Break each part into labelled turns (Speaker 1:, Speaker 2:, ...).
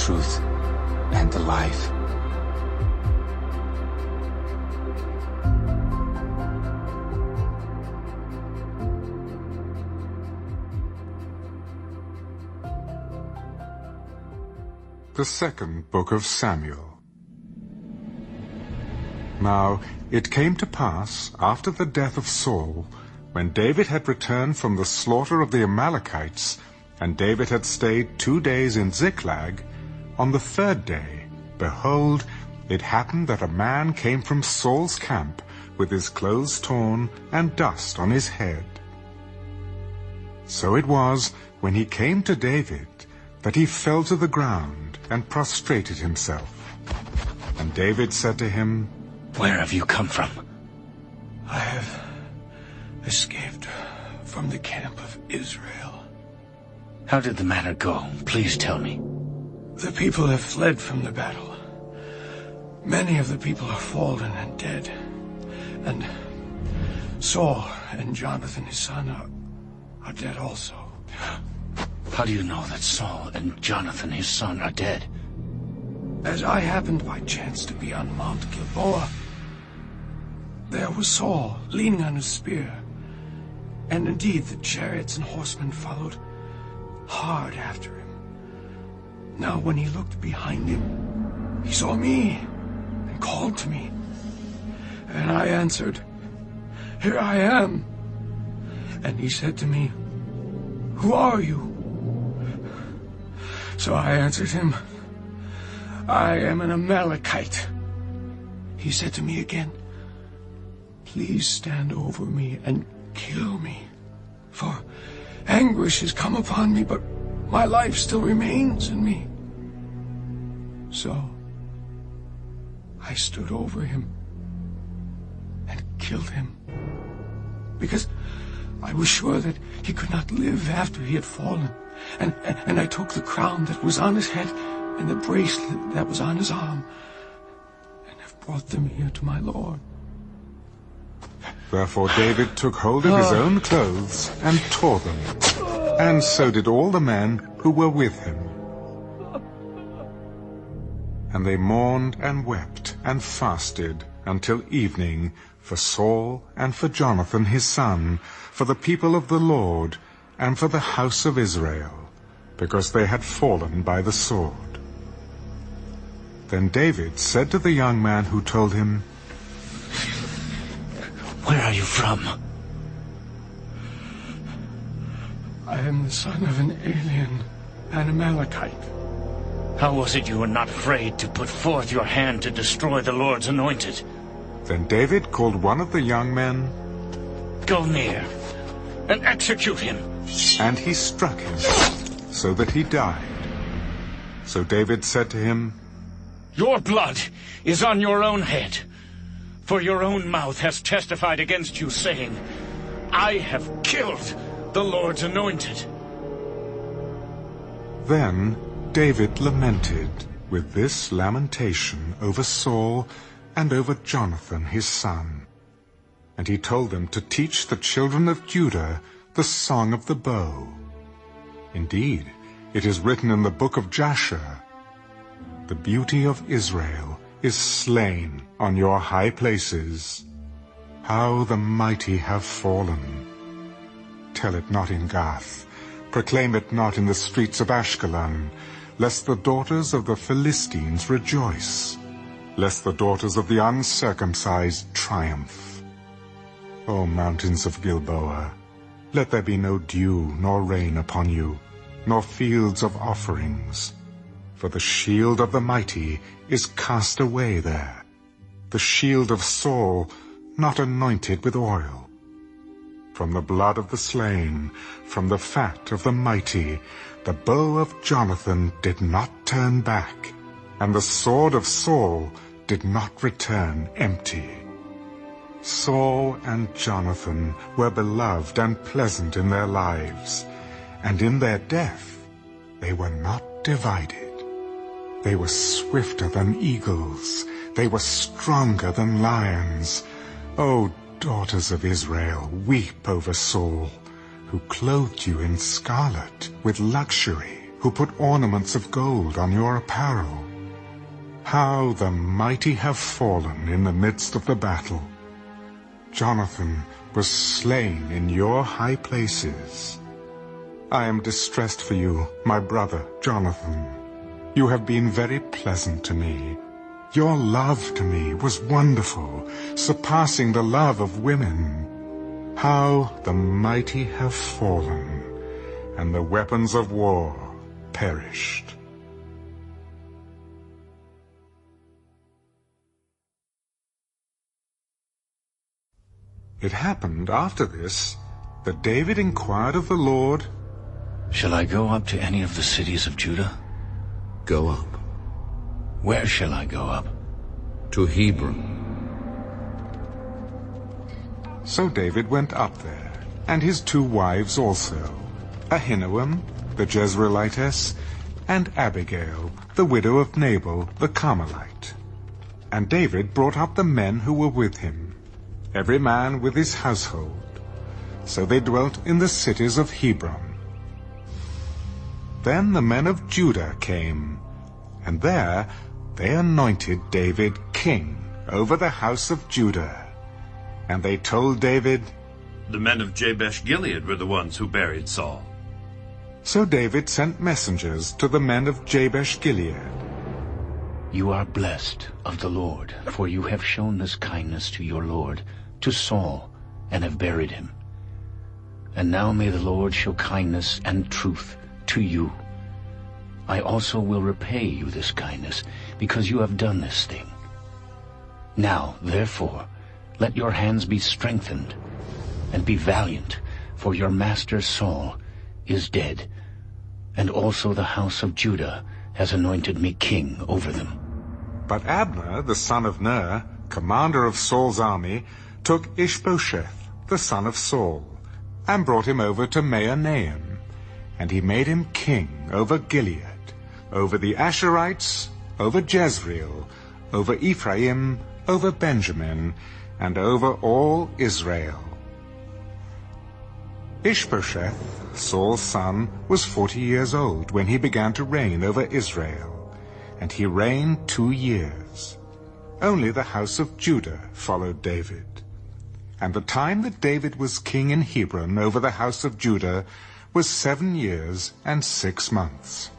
Speaker 1: truth, and the life.
Speaker 2: The second book of Samuel. Now it came to pass, after the death of Saul, when David had returned from the slaughter of the Amalekites, and David had stayed 2 days in Ziklag, on the 3rd day, behold, it happened that a man came from Saul's camp with his clothes torn and dust on his head. So it was, when he came to David, that he fell to the ground and prostrated himself. And David said to him,
Speaker 1: Where have you come from?
Speaker 3: I have escaped from the camp of Israel.
Speaker 1: How did the matter go? Please tell me.
Speaker 3: The people have fled from the battle. Many of the people are fallen and dead. And Saul and Jonathan, his son, are dead also.
Speaker 1: How do you know that Saul and Jonathan, his son, are dead?
Speaker 3: As I happened by chance to be on Mount Gilboa, there was Saul leaning on his spear. And indeed the chariots and horsemen followed hard after him. Now when he looked behind him, he saw me and called to me. And I answered, Here I am. And he said to me, Who are you? So I answered him, I am an Amalekite. He said to me again, Please stand over me and kill me, for anguish has come upon me, but my life still remains in me. So I stood over him and killed him, because I was sure that he could not live after he had fallen. And I took the crown that was on his head and the bracelet that was on his arm, and have brought them here to my Lord.
Speaker 2: Therefore David took hold of his own clothes and tore them, and so did all the men who were with him. And they mourned and wept and fasted until evening for Saul and for Jonathan his son, for the people of the Lord, and for the house of Israel, because they had fallen by the sword. Then David said to the young man who told him,
Speaker 1: Where are you from?
Speaker 3: I am the son of an alien, an Amalekite.
Speaker 1: How was it you were not afraid to put forth your hand to destroy the Lord's anointed?
Speaker 2: Then David called one of the young men,
Speaker 1: Go near and execute him.
Speaker 2: and he struck him, so that he died. So David said to him,
Speaker 1: Your blood is on your own head, for your own mouth has testified against you, saying, I have killed the Lord's anointed.
Speaker 2: Then David lamented with this lamentation over Saul and over Jonathan his son. And he told them to teach the children of Judah the song of the bow. Indeed, it is written in the book of Jasher, The beauty of Israel is slain on your high places. How the mighty have fallen. Tell it not in Gath, proclaim it not in the streets of Ashkelon, lest the daughters of the Philistines rejoice, lest the daughters of the uncircumcised triumph. O mountains of Gilboa, let there be no dew nor rain upon you, nor fields of offerings. For the shield of the mighty is cast away there, the shield of Saul not anointed with oil. From the blood of the slain, from the fat of the mighty, the bow of Jonathan did not turn back, and the sword of Saul did not return empty. Saul and Jonathan were beloved and pleasant in their lives, and in their death they were not divided. They were swifter than eagles, they were stronger than lions. O daughters of Israel, weep over Saul, who clothed you in scarlet with luxury who put ornaments of gold on your apparel. How the mighty have fallen in the midst of the battle! Jonathan was slain in your high places. I am distressed for you, my brother Jonathan. You have been very pleasant to me. Your love to me was wonderful, surpassing the love of women. How the mighty have fallen, and the weapons of war perished. It happened after this that David inquired of the Lord,
Speaker 1: Shall I go up to any of the cities of Judah?
Speaker 4: Go up.
Speaker 1: Where shall I go up?
Speaker 4: To Hebron.
Speaker 2: So David went up there, and his 2 wives also, Ahinoam, the Jezreelitess, and Abigail, the widow of Nabal the Carmelite. And David brought up the men who were with him, every man with his household. So they dwelt in the cities of Hebron. Then the men of Judah came, and there they anointed David king over the house of Judah. And they told David,
Speaker 5: The men of Jabesh-Gilead were the ones who buried Saul.
Speaker 2: So David sent messengers to the men of Jabesh-Gilead.
Speaker 1: You are blessed of the Lord, for you have shown this kindness to your Lord, to Saul, and have buried him. And now may the Lord show kindness and truth to you. I also will repay you this kindness, because you have done this thing. Now, therefore, let your hands be strengthened, and be valiant, for your master Saul is dead, and also the house of Judah has anointed me king over them.
Speaker 2: But Abner, the son of Ner, commander of Saul's army, took Ishbosheth, the son of Saul, and brought him over to Mahanaim, and he made him king over Gilead, over the Asherites, over Jezreel, over Ephraim, over Benjamin, and over all Israel. Ishbosheth, Saul's son, was 40 years old when he began to reign over Israel, and he reigned 2 years. Only the house of Judah followed David. And the time that David was king in Hebron over the house of Judah was 7 years and 6 months.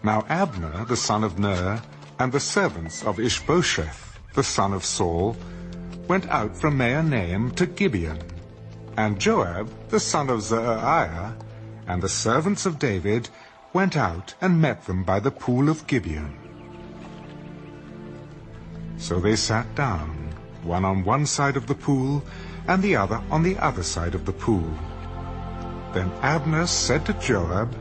Speaker 2: Now Abner, the son of Ner, and the servants of Ishbosheth, the son of Saul, went out from Mahanaim to Gibeon. And Joab, the son of Zeruiah, and the servants of David went out and met them by the pool of Gibeon. So they sat down, one on one side of the pool, and the other on the other side of the pool. Then Abner said to Joab,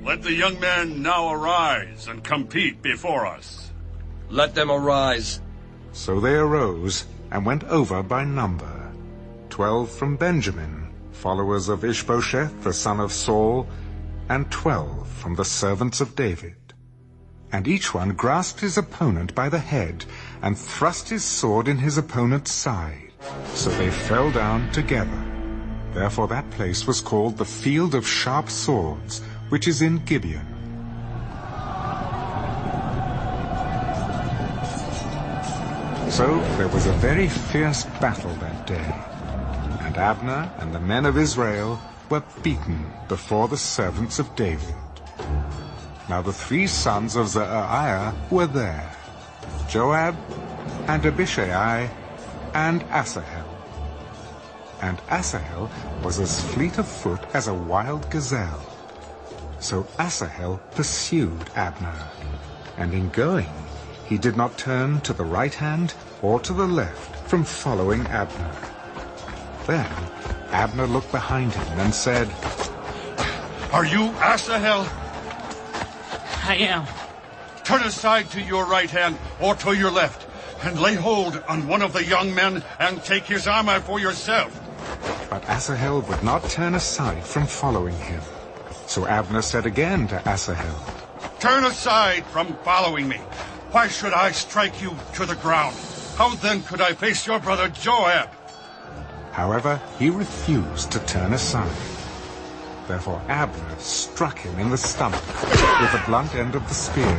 Speaker 5: Let the young men now arise and compete before us.
Speaker 4: Let them arise.
Speaker 2: So they arose and went over by number, 12 from Benjamin, followers of Ishbosheth the son of Saul, and 12 from the servants of David. And each one grasped his opponent by the head, and thrust his sword in his opponent's side. So they fell down together. Therefore that place was called the Field of Sharp Swords, which is in Gibeon. So there was a very fierce battle that day, and Abner and the men of Israel were beaten before the servants of David. Now the 3 sons of Zeruiah were there, Joab, and Abishai, and Asahel. And Asahel was as fleet of foot as a wild gazelle. So Asahel pursued Abner, and in going he did not turn to the right hand or to the left from following Abner. Then Abner looked behind him and said,
Speaker 5: Are you Asahel?
Speaker 1: I am.
Speaker 5: Turn aside to your right hand or to your left, and lay hold on one of the young men and take his armor for yourself.
Speaker 2: But Asahel would not turn aside from following him. So Abner said again to Asahel,
Speaker 5: Turn aside from following me. Why should I strike you to the ground? How then could I face your brother Joab?
Speaker 2: However, he refused to turn aside. Therefore Abner struck him in the stomach with the blunt end of the spear,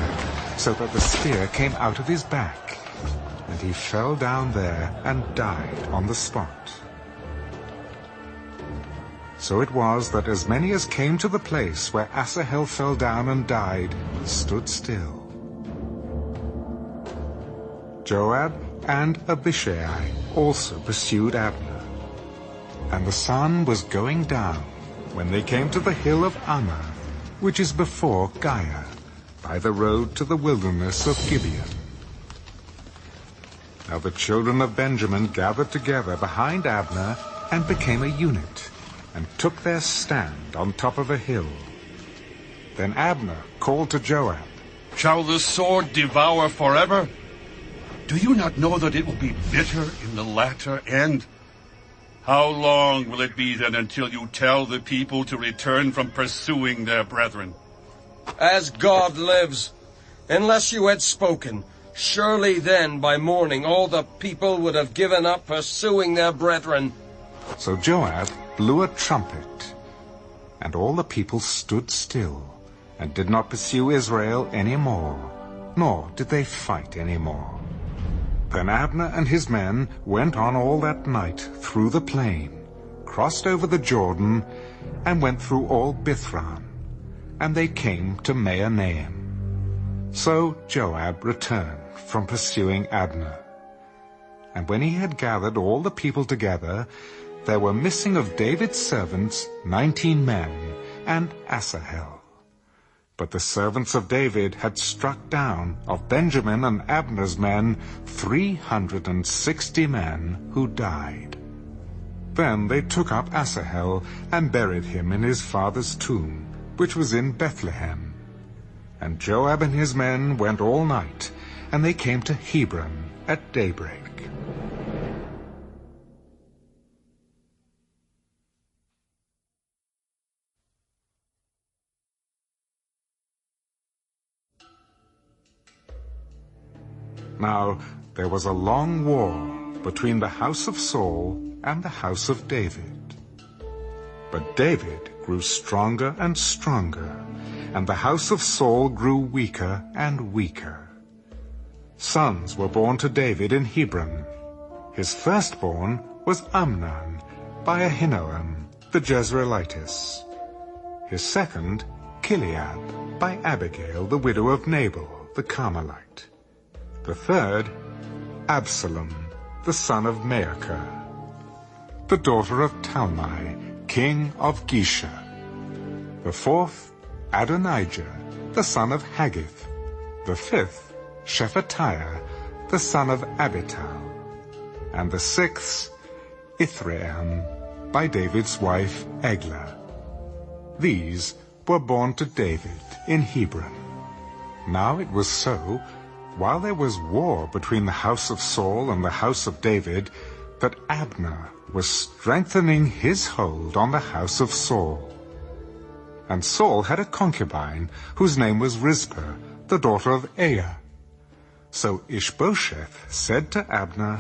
Speaker 2: so that the spear came out of his back, and he fell down there and died on the spot. So it was that as many as came to the place where Asahel fell down and died stood still. Joab and Abishai also pursued Abner. And the sun was going down when they came to the hill of Ammah, which is before Giah, by the road to the wilderness of Gibeon. Now the children of Benjamin gathered together behind Abner and became a unit, and took their stand on top of a hill. Then Abner called to Joab,
Speaker 5: Shall the sword devour forever? Do you not know that it will be bitter in the latter end? How long will it be then until you tell the people to return from pursuing their brethren?
Speaker 4: As God lives, unless you had spoken, surely then by morning all the people would have given up pursuing their brethren.
Speaker 2: So Joab blew a trumpet, and all the people stood still, and did not pursue Israel any more, nor did they fight any more. Then Abner and his men went on all that night through the plain, crossed over the Jordan, and went through all Bithran, and they came to Mahanaim. So Joab returned from pursuing Abner. And when he had gathered all the people together, there were missing of David's servants 19 men, and Asahel. But the servants of David had struck down of Benjamin and Abner's men 360 men who died. Then they took up Asahel and buried him in his father's tomb, which was in Bethlehem. And Joab and his men went all night, and they came to Hebron at daybreak. Now there was a long war between the house of Saul and the house of David. But David grew stronger and stronger, and the house of Saul grew weaker and weaker. Sons were born to David in Hebron. His firstborn was Amnon by Ahinoam the Jezreelitess. His second, Gilead, by Abigail the widow of Nabal the Carmelite. The third, Absalom, the son of Maacah, the daughter of Talmai, king of Geshur. The fourth, Adonijah, the son of Haggith. The fifth, Shephatiah, the son of Abital. And the sixth, Ithream, by David's wife Eglah. These were born to David in Hebron. Now it was so, while there was war between the house of Saul and the house of David, that Abner was strengthening his hold on the house of Saul. And Saul had a concubine, whose name was Rizpah, the daughter of Aiah. So Ishbosheth said to Abner,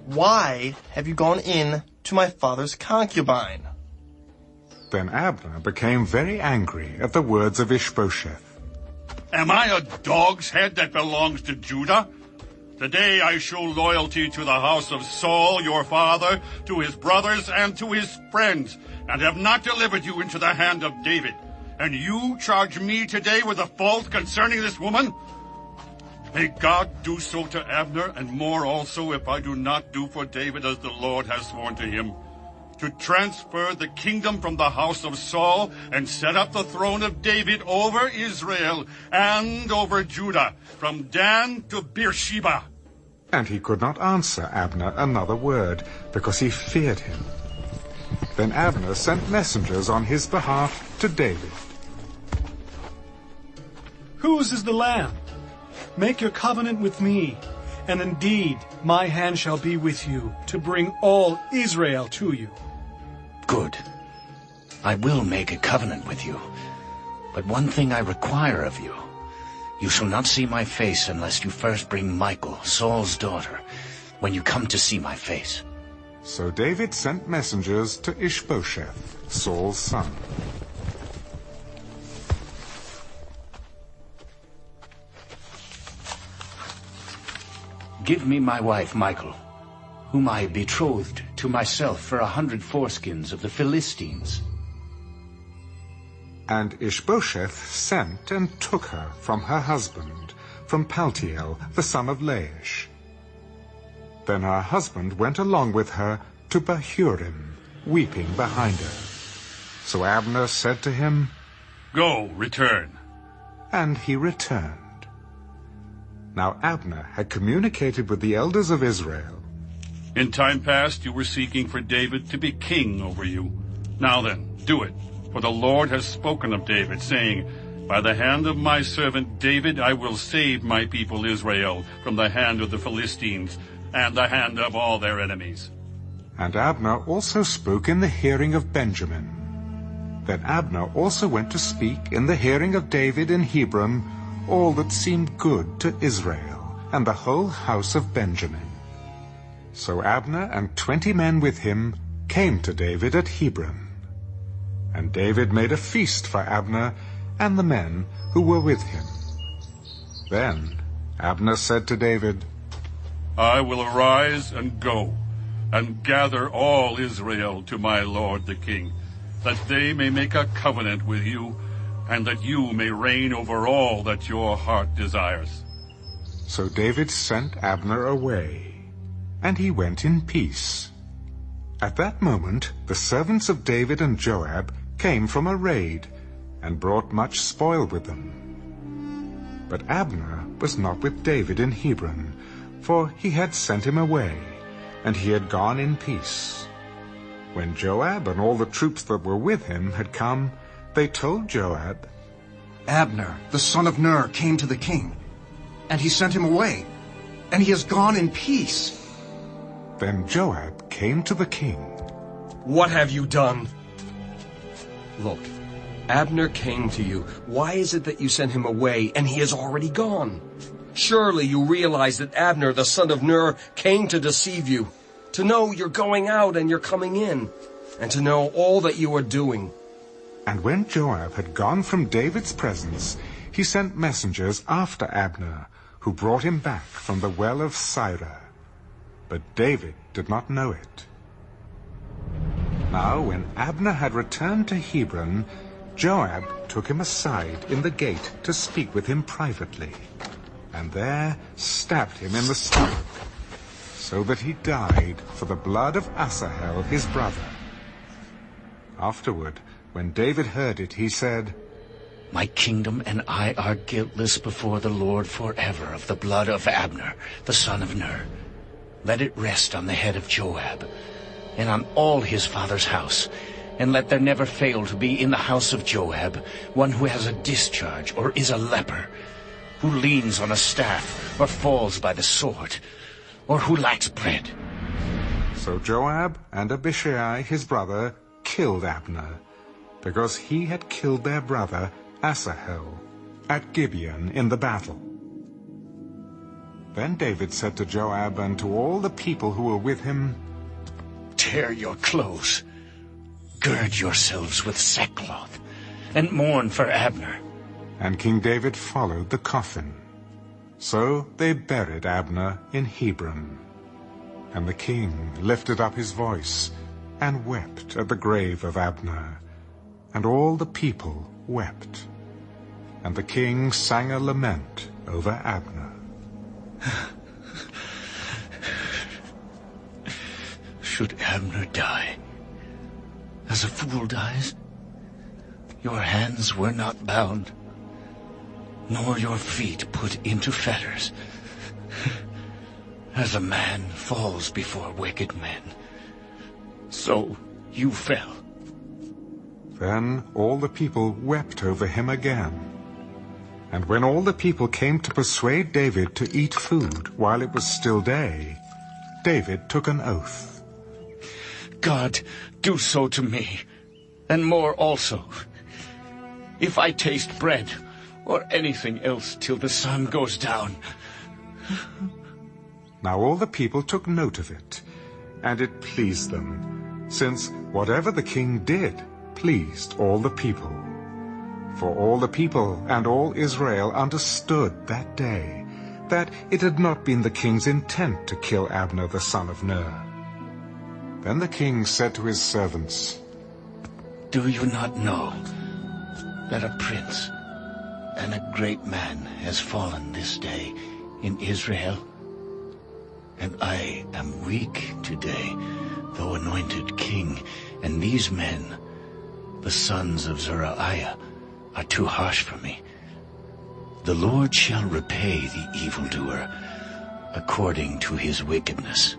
Speaker 6: Why have you gone in to my father's concubine?
Speaker 2: Then Abner became very angry at the words of Ishbosheth.
Speaker 5: Am I a dog's head that belongs to Judah? Today I show loyalty to the house of Saul, your father, to his brothers, and to his friends, and have not delivered you into the hand of David. And you charge me today with a fault concerning this woman? May God do so to Abner, and more also, if I do not do for David as the Lord has sworn to him, to transfer the kingdom from the house of Saul and set up the throne of David over Israel and over Judah, from Dan to Beersheba.
Speaker 2: And he could not answer Abner another word, because he feared him. Then Abner sent messengers on his behalf to David.
Speaker 7: Whose is the lamb? Make your covenant with me, and indeed my hand shall be with you, to bring all Israel to you.
Speaker 1: Good. I will make a covenant with you. But one thing I require of you. You shall not see my face unless you first bring Michal, Saul's daughter, when you come to see my face.
Speaker 2: So David sent messengers to Ishbosheth, Saul's son.
Speaker 1: Give me my wife Michal, whom I betrothed to myself for 100 foreskins of the Philistines.
Speaker 2: And Ishbosheth sent and took her from her husband, from Paltiel, the son of Laish. Then her husband went along with her to Bahurim, weeping behind her. So Abner said to him,
Speaker 5: Go, return.
Speaker 2: And he returned. Now Abner had communicated with the elders of Israel.
Speaker 5: In time past you were seeking for David to be king over you. Now then, do it, for the Lord has spoken of David, saying, By the hand of my servant David I will save my people Israel from the hand of the Philistines and the hand of all their enemies.
Speaker 2: And Abner also spoke in the hearing of Benjamin. Then Abner also went to speak in the hearing of David in Hebron all that seemed good to Israel and the whole house of Benjamin. So Abner and 20 men with him came to David at Hebron. And David made a feast for Abner and the men who were with him. Then Abner said to David,
Speaker 5: I will arise and go, and gather all Israel to my lord the king, that they may make a covenant with you, and that you may reign over all that your heart desires.
Speaker 2: So David sent Abner away, and he went in peace. At that moment the servants of David and Joab came from a raid, and brought much spoil with them. But Abner was not with David in Hebron, for he had sent him away, and he had gone in peace. When Joab and all the troops that were with him had come, they told Joab,
Speaker 8: Abner, the son of Ner, came to the king, and he sent him away, and he has gone in peace.
Speaker 2: Then Joab came to the king.
Speaker 4: What have you done? Look, Abner came to you. Why is it that you sent him away, and he has already gone? Surely you realize that Abner, the son of Ner, came to deceive you, to know you're going out and you're coming in, and to know all that you are doing.
Speaker 2: And when Joab had gone from David's presence, he sent messengers after Abner, who brought him back from the well of Sirah. But David did not know it. Now when Abner had returned to Hebron, Joab took him aside in the gate to speak with him privately, and there stabbed him in the stomach, so that he died for the blood of Asahel his brother. Afterward, when David heard it, he said,
Speaker 1: My kingdom and I are guiltless before the Lord forever of the blood of Abner, the son of Ner. Let it rest on the head of Joab, and on all his father's house, and let there never fail to be in the house of Joab one who has a discharge or is a leper, who leans on a staff or falls by the sword, or who lacks bread.
Speaker 2: So Joab and Abishai his brother killed Abner, because he had killed their brother Asahel at Gibeon in the battle. Then David said to Joab and to all the people who were with him,
Speaker 1: Tear your clothes, gird yourselves with sackcloth, and mourn for Abner.
Speaker 2: And King David followed the coffin. So they buried Abner in Hebron. And the king lifted up his voice and wept at the grave of Abner. And all the people wept. And the king sang a lament over Abner.
Speaker 1: Should Abner die, as a fool dies? Your hands were not bound, nor your feet put into fetters. As a man falls before wicked men, so you fell.
Speaker 2: Then all the people wept over him again. And when all the people came to persuade David to eat food while it was still day, David took an oath.
Speaker 1: God, do so to me, and more also, if I taste bread or anything else till the sun goes down.
Speaker 2: Now all the people took note of it, and it pleased them, since whatever the king did pleased all the people. For all the people and all Israel understood that day that it had not been the king's intent to kill Abner the son of Ner. Then the king said to his servants,
Speaker 1: Do you not know that a prince and a great man has fallen this day in Israel? And I am weak today, though anointed king, and these men, the sons of Zeruiah, are too harsh for me. The Lord shall repay the evildoer according to his wickedness.